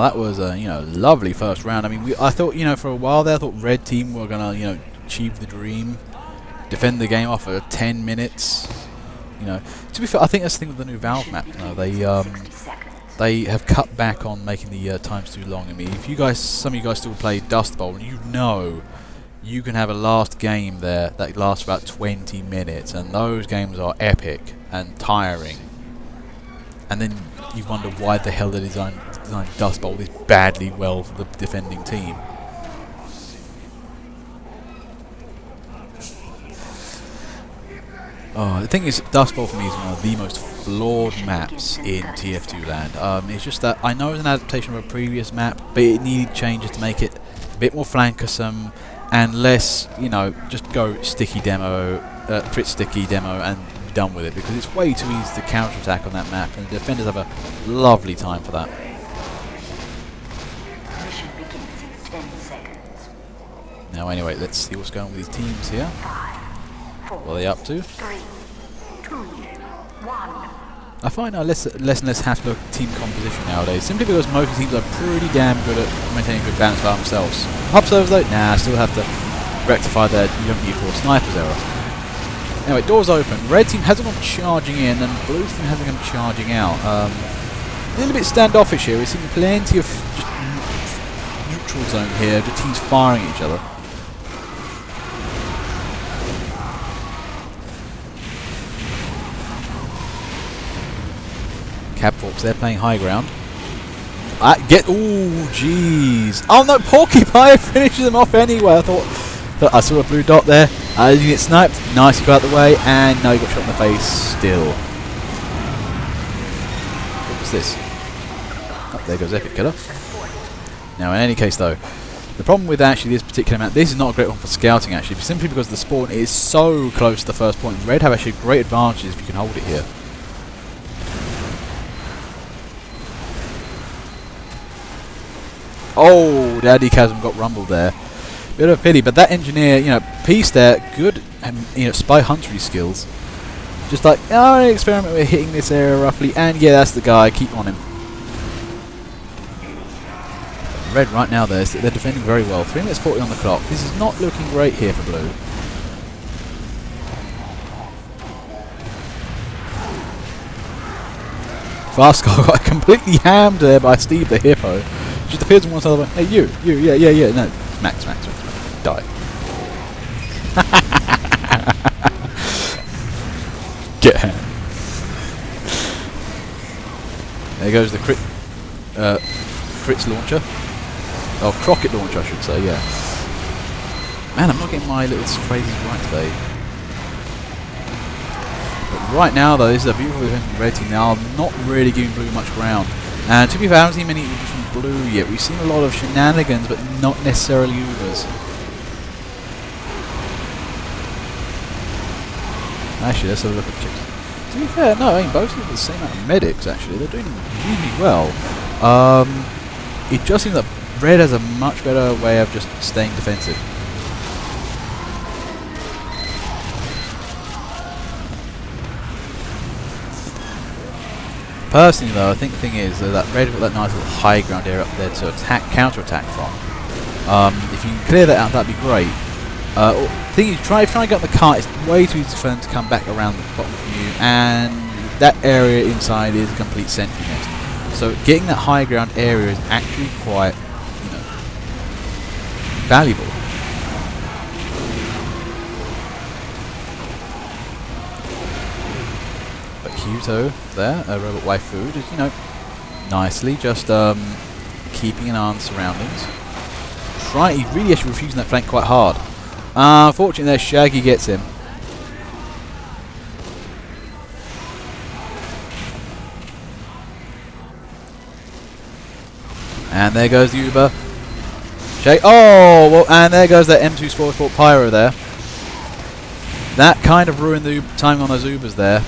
Now that was a lovely first round. I mean, I thought for a while there, I thought red team were gonna achieve the dream, defend the game off for 10 minutes. To be fair, I think that's the thing with the new Valve map. They have cut back on making the times too long. I mean, if some of you guys still play Dust Bowl, you can have a last game there that lasts about 20 minutes, and those games are epic and tiring. And then you wonder why the hell they designed Dust Bowl this badly well for the defending team. The thing is, Dust Bowl for me is one of the most flawed maps in TF2 land. It's just that I know it's an adaptation of a previous map, but it needed changes to make it a bit more flankersome and less, just go sticky demo, crit sticky demo and be done with it, because it's way too easy to counter-attack on that map, and the defenders have a lovely time for that. Mission begins in 10 seconds. Now anyway, let's see what's going on with these teams here. 5, 4, What are they up to? 3, 2, 1. I find I less and less have to look at team composition nowadays, simply because most teams are pretty damn good at maintaining good balance by themselves. Hub servers though, nah, still have to rectify their U4 snipers error. Anyway, doors open. Red team hasn't gone charging in, and blue team hasn't gone charging out. A little bit standoffish here. We've seen plenty of just neutral zone here, the teams firing at each other. Capforks, they're playing high ground. Ooh, jeez. Oh no, Porcupine finishes them off anyway. I saw a blue dot there. You get sniped. Nice, you got out the way, and now you got shot in the face still. What was this? Oh, there goes Epic Killer. Now, in any case, though, the problem with actually this particular map, this is not a great one for scouting actually, simply because the spawn is so close to the first point. Red have actually great advantages if you can hold it here. Oh, Daddy Chasm got rumbled there. Bit of a pity, but that engineer, piece there, good, spy huntery skills. Just like, experiment with hitting this area roughly, and yeah, that's the guy. Keep on him. Red right now, they're defending very well. 3 minutes 40 on the clock. This is not looking great here for blue. Fast got completely hammed there by Steve the Hippo. Just appears on one side of the way. Hey, you, yeah. No, smack. Die. Get him. There goes the crits launcher. Oh, Crockett launcher, I should say, yeah. Man, I'm not getting my little phrases right today. But right now, though, this is a beautiful defensive red team. They are not really giving blue much ground. And to be fair, I haven't seen many Ubers from blue yet. We've seen a lot of shenanigans, but not necessarily Ubers. Actually, let's have a look at chicks. To be fair, no, I mean, both of them are the same amount of medics, actually. They're doing really well. It just seems that red has a much better way of just staying defensive. Personally, though, I think the thing is that red have got that nice little high ground area up there to counter-attack from. If you can clear that out, that'd be great. The thing is, try and get on the cart. It's way too easy for them to come back around the bottom of you, and that area inside is a complete sentry net. So getting that high ground area is actually quite, valuable. But Huto there, Robot Waifu, is nicely just keeping an eye on the surroundings. He really actually refusing that flank quite hard. Unfortunately, there Shaggy gets him. And there goes the Uber. Oh, well, and there goes that M2 Sport Pyro there. That kind of ruined the timing on those Ubers there.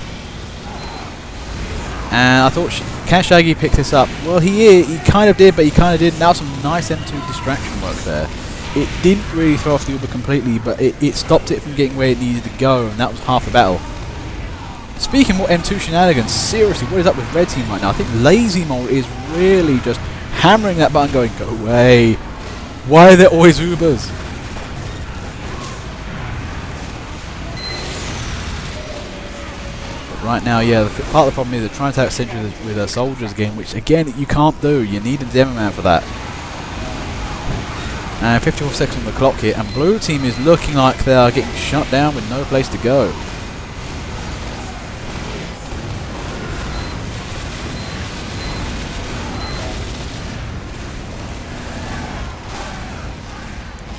And I thought, can Shaggy pick this up? Well, he kind of did, but he kind of didn't. That was some nice M2 distraction work there. It didn't really throw off the Uber completely, but it stopped it from getting where it needed to go, and that was half the battle. Speaking of M2 shenanigans, seriously, what is up with Red Team right now? I think Lazy Mole is really just hammering that button going, go away. Why are there always Ubers? But right now, yeah, part of the problem is they're trying to attack sentry with their soldiers again, which again, you can't do. You need a demo man for that. And 54 seconds on the clock here, and blue team is looking like they are getting shut down with no place to go.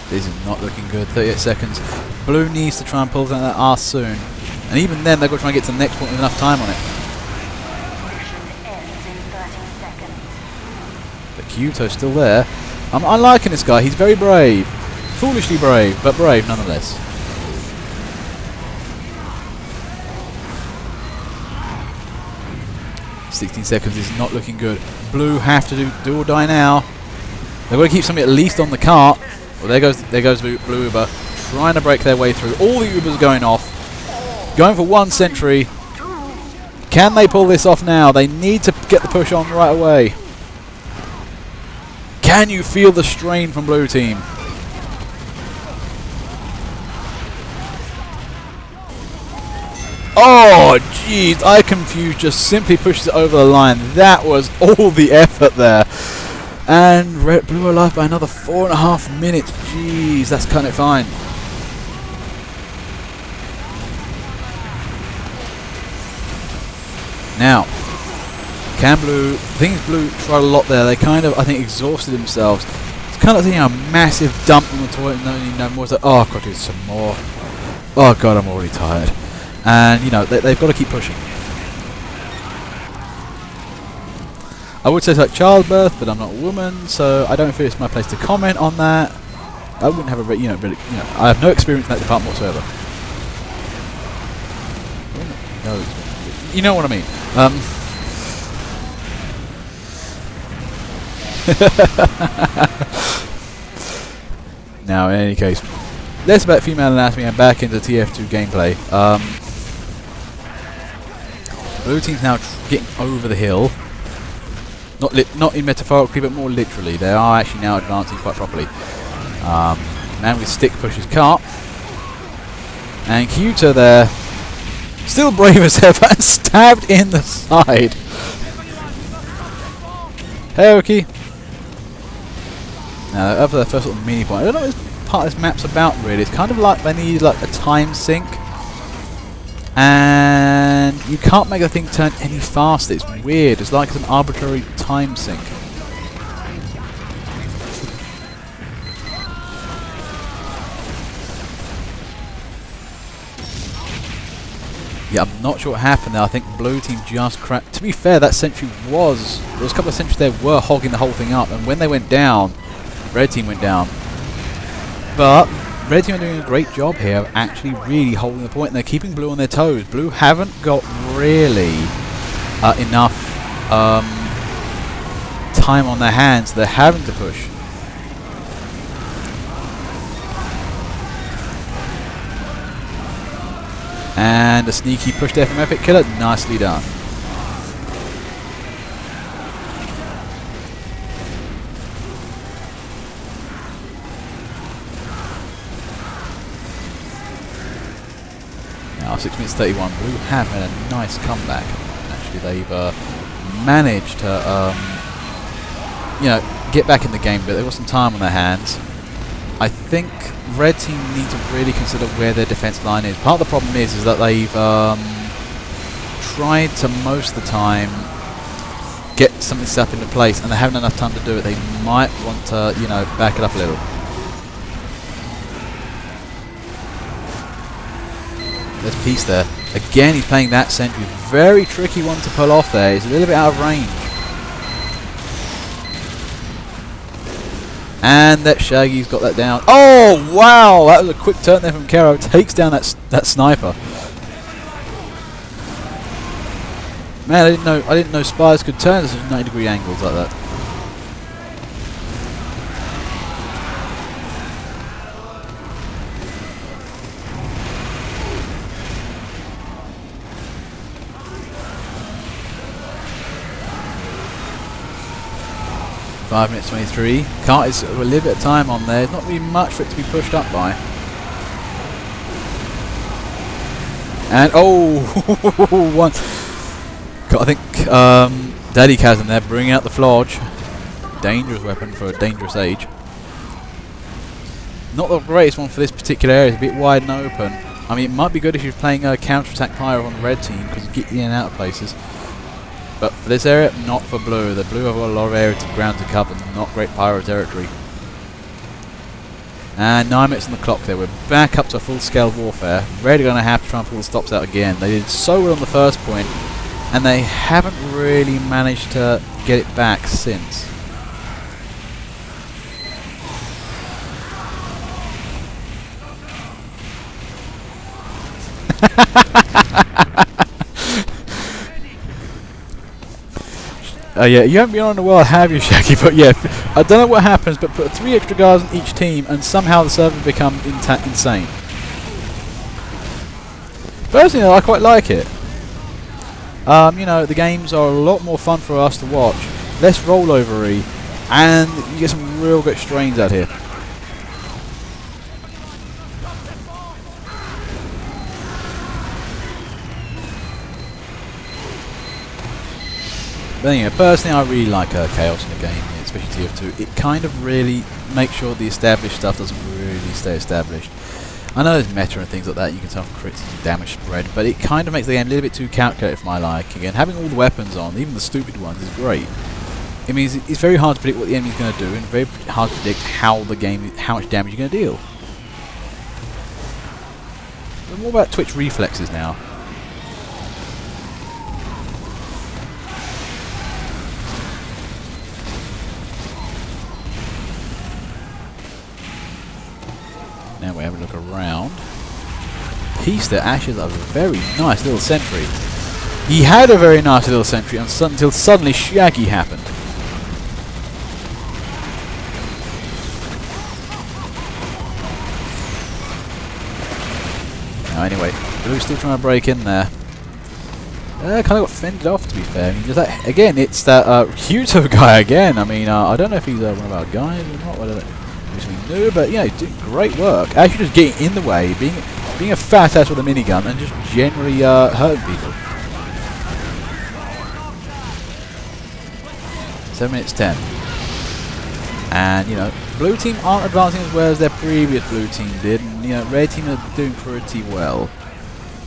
This is not looking good. 38 seconds. Blue needs to try and pull down that arse soon. And even then, they've got to try and get to the next point with enough time on it. Mission ends in 30 seconds. But Kyoto's still there. I'm liking this guy. He's very brave. Foolishly brave, but brave nonetheless. "16 seconds is not looking good. Blue have to do or die now. They've got to keep somebody at least on the cart. Well, there goes Blue Uber, trying to break their way through. All the Ubers going off. Going for one sentry. Can they pull this off now? They need to get the push on right away. Can you feel the strain from blue team? Oh, jeez, I confused. Just simply pushes it over the line. That was all the effort there. And blue are alive by another 4.5 minutes. Jeez, that's kind of fine. Now, can blue? Things blue tried a lot there. They kind of, I think, exhausted themselves. It's kind of like a massive dump in the toilet, and then no more. It's like, oh, I've got to do some more. Oh God, I'm already tired. And you know, they've got to keep pushing. I would say it's like childbirth, but I'm not a woman, so I don't feel it's my place to comment on that. I wouldn't have a, really, I have no experience in that department whatsoever. No, you know what I mean. Now, in any case, less about female anatomy and back into TF2 gameplay. Blue team's now getting over the hill. Not in metaphorically, but more literally. They are actually now advancing quite properly. Man with stick pushes cart. And Kyoto there, still brave as ever, and stabbed in the side. Hey, Oki. Now, after the first little mini point, I don't know what this part of this map's about really. It's kind of like they need like a time sink. And you can't make the thing turn any faster. It's weird. It's like it's an arbitrary time sink. Yeah, I'm not sure what happened there. I think blue team just cracked. To be fair, that sentry there was a couple of sentries there were hogging the whole thing up, and when they went down, red team went down. But red team are doing a great job here of actually really holding the point, and they're keeping blue on their toes. Blue haven't got really enough time on their hands. They're having to push. And a sneaky push there from Epic Killer. Nicely done. Now 6 minutes 31. Blue have had a nice comeback. Actually, they've managed to get back in the game, but they've got some time on their hands. I think red team need to really consider where their defense line is. Part of the problem is that they've tried to most of the time get something set up into place, and they haven't enough time to do it. They might want to, back it up a little. There's Peace there. Again, he's playing that sentry. Very tricky one to pull off there. He's a little bit out of range. And that Shaggy's got that down. Oh wow! That was a quick turn there from Kero. Takes down that sniper. Man, I didn't know spires could turn at such 90-degree angles like that. 5 minutes 23. Cart is a little bit of time on there. Not really much for it to be pushed up by. And oh, one. I think Daddy Chasm there bringing out the Flodge. Dangerous weapon for a dangerous age. Not the greatest one for this particular area. It's a bit wide and open. I mean, it might be good if you're playing a counter-attack pyro on the red team because you get in and out of places. But for this area, not for blue. The blue have got a lot of area to ground to cover. Not great pyro territory. And 9 minutes on the clock there. We're back up to full-scale warfare. Red are going to have to try and pull the stops out again. They did so well on the first point, and they haven't really managed to get it back since. Yeah, you haven't been on in a while, have you, Shaggy? But yeah, I don't know what happens, but put 3 extra guards on each team, and somehow the server become insane. Personally, I quite like it. You know, the games are a lot more fun for us to watch, less rollovery, and you get some real good strains out here. But anyway, personally I really like Chaos in the game, especially TF2. It kind of really makes sure the established stuff doesn't really stay established. I know there's meta and things like that, you can tell from crits and damage spread, but it kind of makes the game a little bit too calculated for my liking. And having all the weapons on, even the stupid ones, is great. It means it's very hard to predict what the enemy's going to do, and very hard to predict how much damage you're going to deal. But more about Twitch reflexes now. Now we have a look around. Piece there, Ashes of a very nice little sentry. He had a very nice little sentry until suddenly Shaggy happened. Now anyway, Blue's still trying to break in there. Kind of got fended off, to be fair. I mean, that, again, it's that Huto guy again. I mean, I don't know if he's one of our guys or not. Whether we knew, but yeah, he's doing great work. Actually, just getting in the way, being a fat ass with a minigun, and just generally hurting people. 7 minutes 10, and you know, blue team aren't advancing as well as their previous blue team did, and you know, red team are doing pretty well.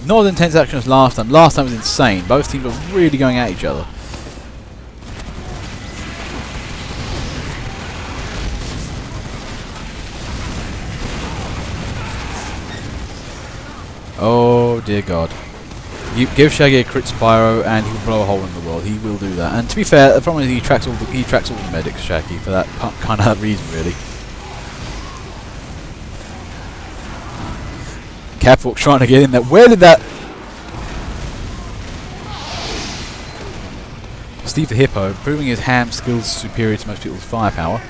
Not as intense action as last time. Last time was insane. Both teams were really going at each other. Oh dear God. You give Shaggy a crit Spyro and he'll blow a hole in the world. He will do that. And to be fair, the problem is he tracks all the medics, Shaggy, for that kind of reason, really. Catwalk trying to get in there. Where did that... Steve the Hippo, proving his ham skills superior to most people's firepower.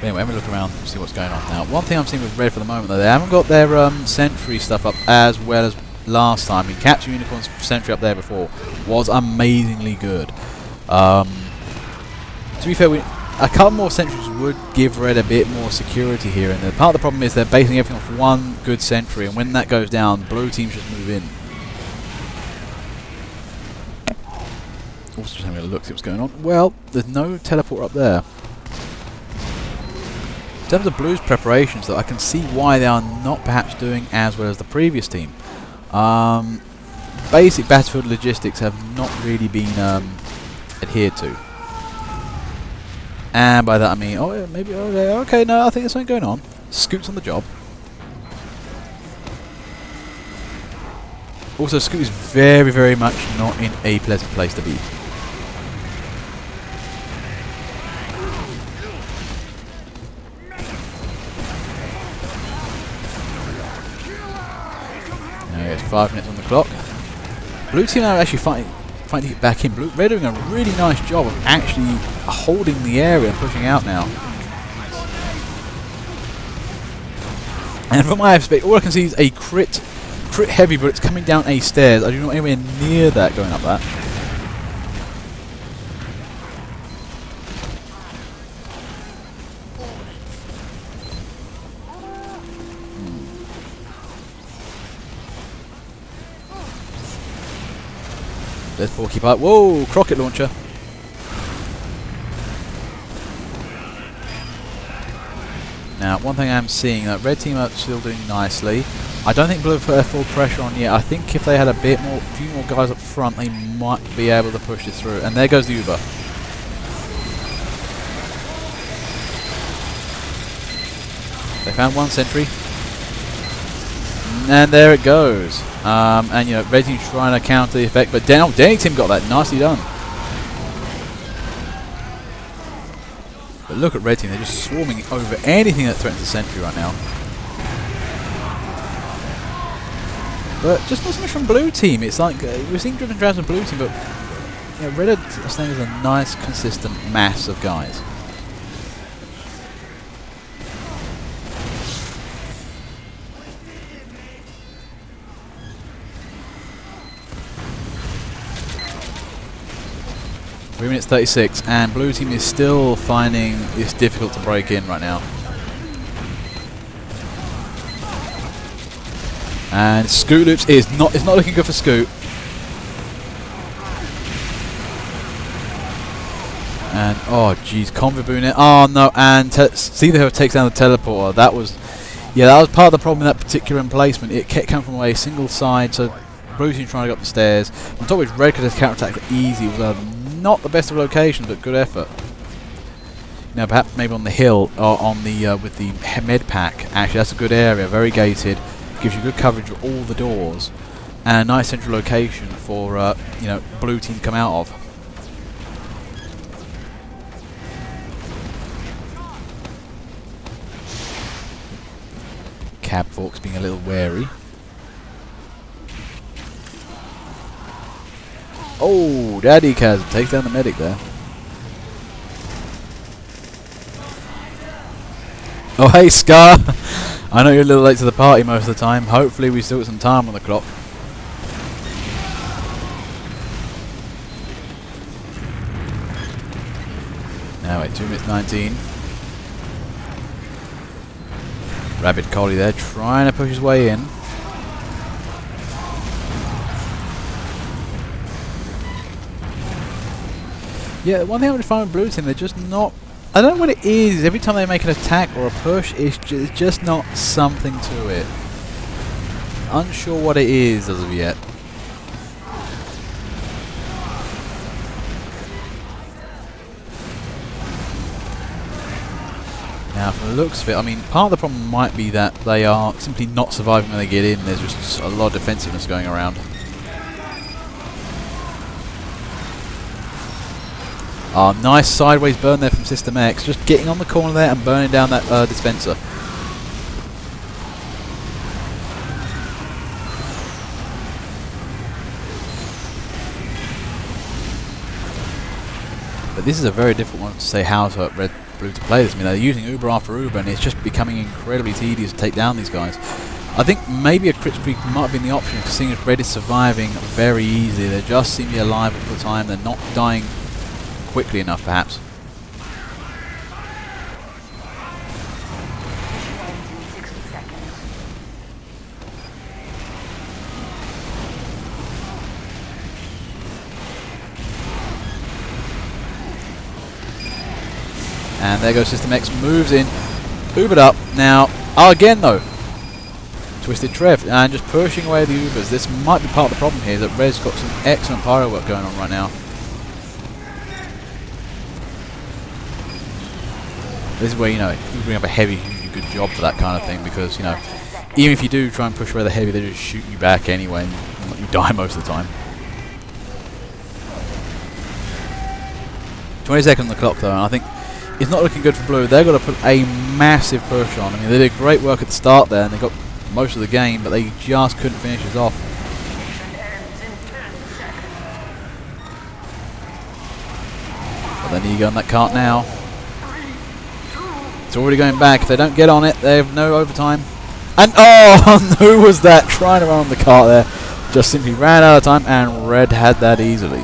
Anyway, let me look around and see what's going on now. One thing I'm seeing with Red for the moment, though, they haven't got their sentry stuff up as well as last time. I mean, Capture Unicorn's sentry up there before was amazingly good. To be fair, a couple more sentries would give Red a bit more security here. And part of the problem is they're basing everything off one good sentry, and when that goes down, blue teams just move in. Also, just having a look, see what's going on. Well, there's no teleport up there. In terms of Blue's preparations, though, I can see why they are not perhaps doing as well as the previous team. Basic battlefield logistics have not really been adhered to. And by that I mean, oh yeah, maybe, okay, no, I think there's something going on. Scoot's on the job. Also, Scoot is very, very much not in a pleasant place to be. It's 5 minutes on the clock. Blue team are actually fighting to get back in. Red are doing a really nice job of actually holding the area and pushing out now. And from my perspective, all I can see is a crit crit heavy, but it's coming down a stairs. I do not anywhere near that going up that. There's Porcupine. Whoa, rocket launcher. Now, one thing I'm seeing, that red team are still doing nicely. I don't think blue have put full pressure on yet. I think if they had a few more guys up front, they might be able to push this through. And there goes the Uber. They found one sentry. And there it goes. And you know, red team's trying to counter the effect, but Danny team got that. Nicely done. But look at red team, they're just swarming over anything that threatens the sentry right now. But just not so much from blue team. It's like we're seeing driven drabs from blue team, but you know, red are staying as a nice, consistent mass of guys. Three minutes 36, and blue team is still finding this difficult to break in right now. And Scoot Loops is not looking good for Scoot. And oh jeez, Conviboon. Oh no, and see who takes down the teleporter. That was part of the problem with that particular emplacement. It kept coming from a single side, so blue team trying to go up the stairs. On top of which red could have counterattacked easy. It was not the best of locations, but good effort. Now perhaps maybe on the hill or on the with the med pack. Actually, that's a good area, very gated. Gives you good coverage of all the doors, and a nice central location for you know, blue team to come out of. Cab Forks being a little wary. Oh, Daddy Chasm takes down the medic there. Oh, hey, Scar. I know you're a little late to the party most of the time. Hopefully we still got some time on the clock. Now wait, 2 minutes 19. Rabid Collie there, trying to push his way in. Yeah, one thing I would find with blue team, they're just not... I don't know what it is. Every time they make an attack or a push, it's just not something to it. Unsure what it is as of yet. Now, from the looks of it, I mean, part of the problem might be that they are simply not surviving when they get in. There's just a lot of defensiveness going around. Nice sideways burn there from System X, just getting on the corner there and burning down that dispenser. But this is a very difficult one to say how to red blue to play this. I mean, they're using Uber after Uber, and it's just becoming incredibly tedious to take down these guys. I think maybe a crit streak might have been the option, because seeing as red is surviving very easily, they just seem to be alive all the time. They're not dying quickly enough, perhaps. And there goes System X, moves in, Ubered up. Now, again though, Twisted Trev, and just pushing away the Ubers. This might be part of the problem here, that Red's got some excellent pyro work going on right now. This is where, you know, you bring up a heavy, you do a good job for that kind of thing, because, you know, even if you do try and push away the heavy, they just shoot you back anyway, and you die most of the time. 20 seconds on the clock though, and I think it's not looking good for blue. They've got to put a massive push on. I mean, they did great work at the start there, and they got most of the game, but they just couldn't finish us off. But they need to go on that cart now. It's already going back. If they don't get on it, they have no overtime. And oh, who was that trying to run on the cart there? Just simply ran out of time, and Red had that easily.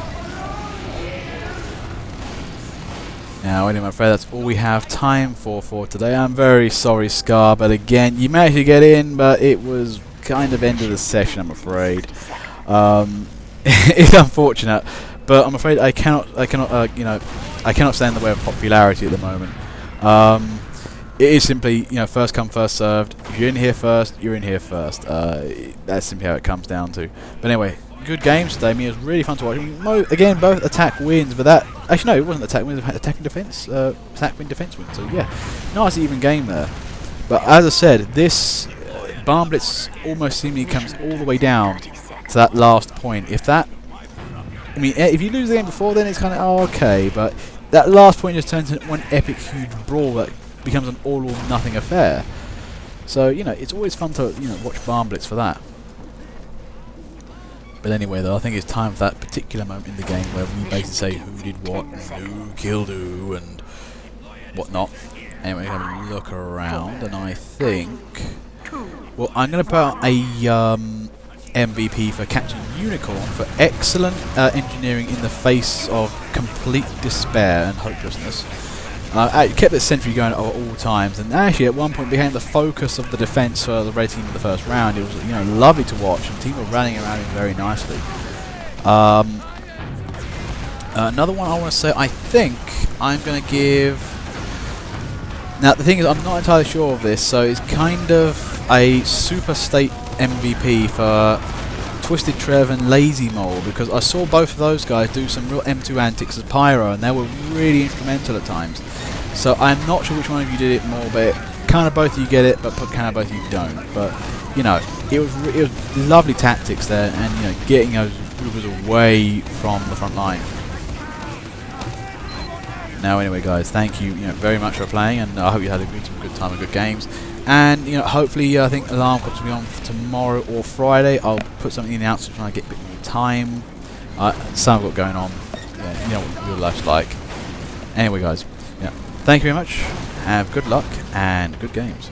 Now, anyway, I'm afraid that's all we have time for today. I'm very sorry, Scar, but again, you managed to get in, but it was kind of end of the session, I'm afraid. It's unfortunate, but I'm afraid I cannot stand in the way of popularity at the moment. It is simply, first come, first served. If you're in here first, you're in here first. That's simply how it comes down to. But anyway, good games today. I mean, it was really fun to watch. Again, both attack wins, but that... Actually, no, it wasn't attack wins. It was attack and defense. Attack win, defense win. So, yeah, nice even game there. But as I said, this Barnblitz almost seemingly comes all the way down to that last point. If that... I mean, if you lose the game before, then it's kind of, oh, okay. But that last point just turns into one epic, huge brawl that becomes an all or nothing affair. So, it's always fun to, watch Barnblitz for that. But anyway, though, I think it's time for that particular moment in the game where we basically say who did what, and who killed who, and whatnot. Anyway, we're going to look around, and I think... Well, I'm going to put out a MVP for Captain Unicorn for excellent engineering in the face of complete despair and hopelessness. It kept its sentry going at all times, and actually at one point became the focus of the defense for the red team in the first round. It was lovely to watch, and the team were running around it very nicely. Another one I want to say, I think I'm going to give... Now the thing is, I'm not entirely sure of this, so it's kind of a super state MVP for Twisted Trev and Lazy Mole, because I saw both of those guys do some real M2 antics as Pyro, and they were really instrumental at times. So I'm not sure which one of you did it more, but kind of both of you get it, but kind of both of you don't. But it was lovely tactics there, and getting those Ubers away from the front line. Now, anyway, guys, thank you, very much for playing, and I hope you had some good time and good games. And hopefully, I think Alarm Clock's will be on for tomorrow or Friday. I'll put something in the announcement when I get a bit more time. Something I've got going on. Yeah, you know what real life's like. Anyway, guys, thank you very much. Have good luck and good games.